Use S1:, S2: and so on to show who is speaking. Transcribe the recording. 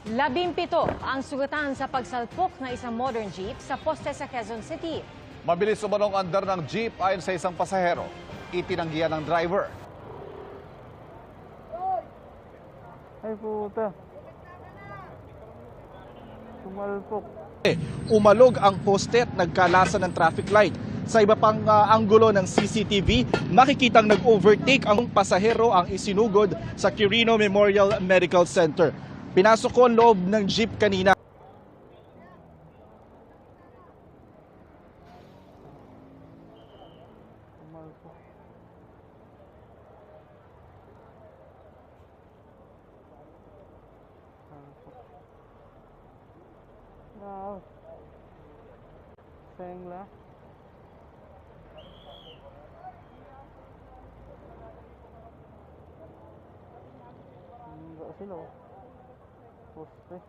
S1: 17 ang sugatan sa pagsalpok ng isang modern jeep sa poste sa Quezon City.
S2: Mabilis umanong andar ng jeep ayon sa isang pasahero. Itinanggihan ng driver.
S3: Ay puta. Sumalpok.
S4: Umalog ang poste at nagkalasan ng traffic light. Sa iba pang anggulo ng CCTV, makikitang nag-overtake ang pasahero ang isinugod sa Quirino Memorial Medical Center. Pinasok ko ang loob ng jeep kanina.
S3: Sumalpok. Wow. Sengla. Enggak sila oh. Poste.